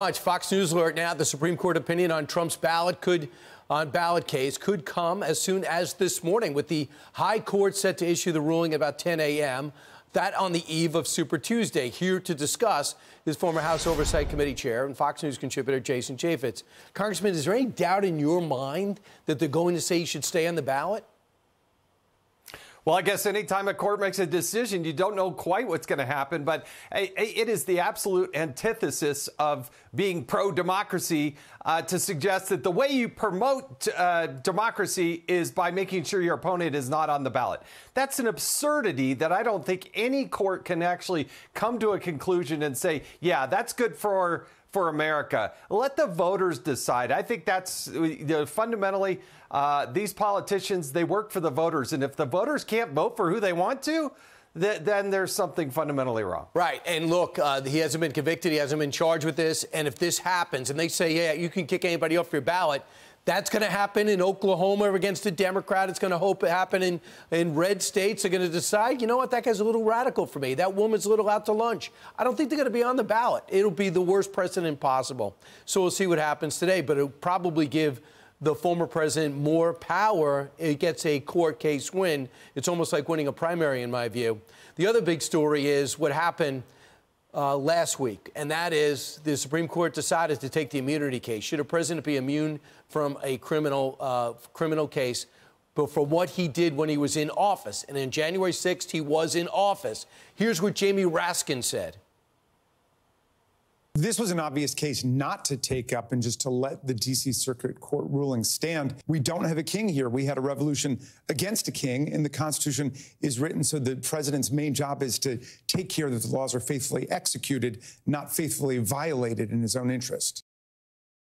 Fox News alert now. The Supreme Court opinion on Trump's ballot case could come as soon as this morning, with the High Court set to issue the ruling about 10 a.m. That on the eve of Super Tuesday. Here to discuss is former House Oversight Committee Chair and Fox News contributor Jason Chaffetz. Congressman, is there any doubt in your mind that they're going to say you should stay on the ballot? Well, I guess anytime a court makes a decision, you don't know quite what's going to happen. But it is the absolute antithesis of being pro-democracy to suggest that the way you promote democracy is by making sure your opponent is not on the ballot. That's an absurdity that I don't think any court can actually come to a conclusion and say, yeah, that's good for America. Let the voters decide. I think that's fundamentally these politicians, they work for the voters. And if the voters can't vote for who they want to, then there's something fundamentally wrong. Right. And look, he hasn't been convicted. He hasn't been charged with this. And if this happens and they say, yeah, you can kick anybody off your ballot, that's going to happen in Oklahoma against a Democrat. It's going to happen in red states. They're going to decide, you know what, that guy's a little radical for me. That woman's a little out to lunch. I don't think they're going to be on the ballot. It'll be the worst precedent possible. So we'll see what happens today. But it'll probably give the former president more power. It gets a court case win. It's almost like winning a primary, in my view. The other big story is what happened last week, and that is the Supreme Court decided to take the immunity case. Should a president be immune from a criminal case, but for what he did when he was in office? And on January 6th, he was in office. Here's what Jamie Raskin said. This was an obvious case not to take up and just to let the D.C. Circuit Court ruling stand. We don't have a king here. We had a revolution against a king, and the Constitution is written so the president's main job is to take care that the laws are faithfully executed, not faithfully violated in his own interest.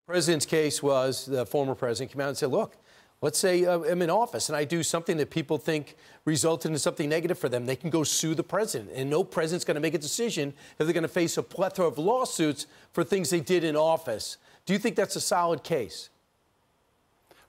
The president's case was the former president came out and said, look, let's say I'm in office and I do something that people think resulted in something negative for them. They can go sue the president, and no president's going to make a decision if they're going to face a plethora of lawsuits for things they did in office. Do you think that's a solid case?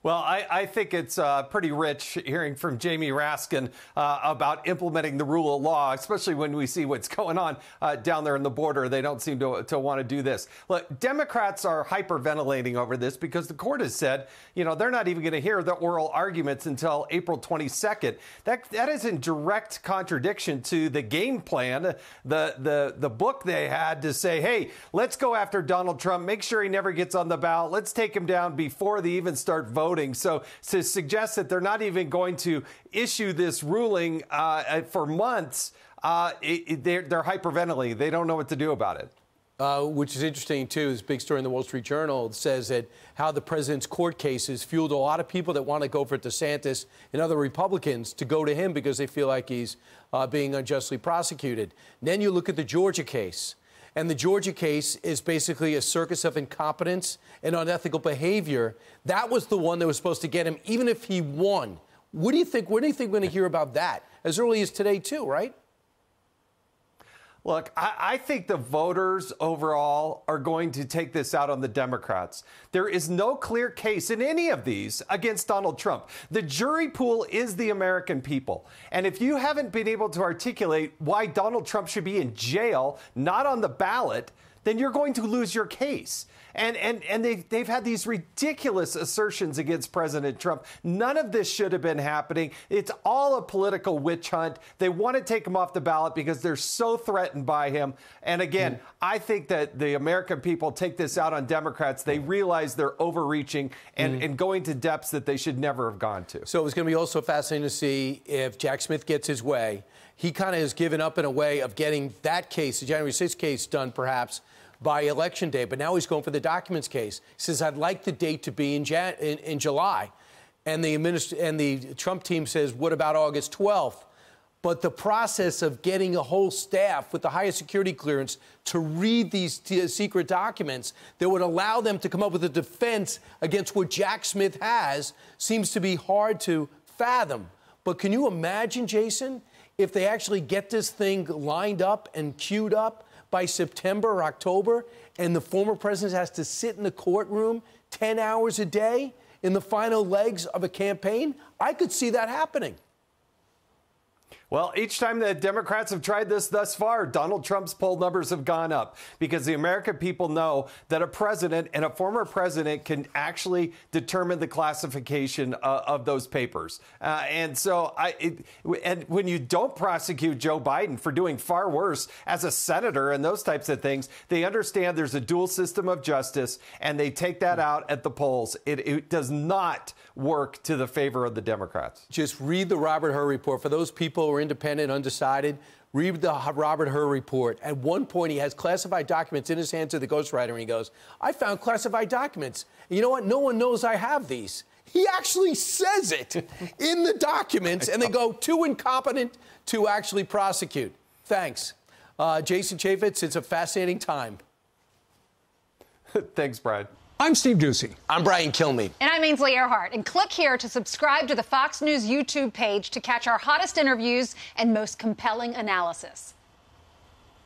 Well, I think it's pretty rich hearing from Jamie Raskin about implementing the rule of law, especially when we see what's going on down there in the border. They don't seem to want to do this. Look, Democrats are hyperventilating over this because the court has said, you know, they're not even going to hear the oral arguments until April 22nd. That is in direct contradiction to the game plan, the book they had to say, hey, let's go after Donald Trump, make sure he never gets on the ballot. Let's take him down before they even start voting. So to suggest that they're not even going to issue this ruling for months, they're hyperventilating. They don't know what to do about it. Which is interesting, too. This big story in the Wall Street Journal says that how the president's court cases fueled a lot of people that want to go for DeSantis and other Republicans to go to him because they feel like he's being unjustly prosecuted. And then you look at the Georgia case. And the Georgia case is basically a circus of incompetence and unethical behavior. That was the one that was supposed to get him, even if he won. What do you think? What do you think we're going to hear about that? As early as today, too, right? Look, I think the voters overall are going to take this out on the Democrats. There is no clear case in any of these against Donald Trump. The jury pool is the American people. And if you haven't been able to articulate why Donald Trump should be in jail, not on the ballot, then you're going to lose your case. And they've had these ridiculous assertions against President Trump. None of this should have been happening. It's all a political witch hunt. They want to take him off the ballot because they're so threatened by him. And again, I think that the American people take this out on Democrats. They realize they're overreaching and going to depths that they should never have gone to. So it's going to be also fascinating to see if Jack Smith gets his way. He kind of has given up in a way of getting that case, the January 6th case, done perhaps by Election Day, but now he's going for the documents case. He says, I'd like the date to be in July. And the Trump team says, what about August 12th? But the process of getting a whole staff with the highest security clearance to read these secret documents that would allow them to come up with a defense against what Jack Smith has seems to be hard to fathom. But can you imagine, Jason, if they actually get this thing lined up and queued up by September or October, and the former president has to sit in the courtroom 10 hours a day in the final legs of a campaign? I could see that happening. Well, each time the Democrats have tried this thus far, Donald Trump's poll numbers have gone up because the American people know that a president and a former president can actually determine the classification of those papers. And when you don't prosecute Joe Biden for doing far worse as a senator and those types of things, they understand there's a dual system of justice, and they take that out at the polls. It does not work to the favor of the Democrats. Just read the Robert Hur report. For those people who are independent, undecided, read the Robert Hur report. At one point, he has classified documents in his hands to the ghostwriter, and he goes, I found classified documents. And you know what? No one knows I have these. He actually says it in the documents, and they go too incompetent to actually prosecute. Thanks. Jason Chaffetz, it's a fascinating time. Thanks, Brian. I'm Steve Ducey. I'm Brian Kilmeade. And I'm Ainsley Earhart. And click here to subscribe to the Fox News YouTube page to catch our hottest interviews and most compelling analysis.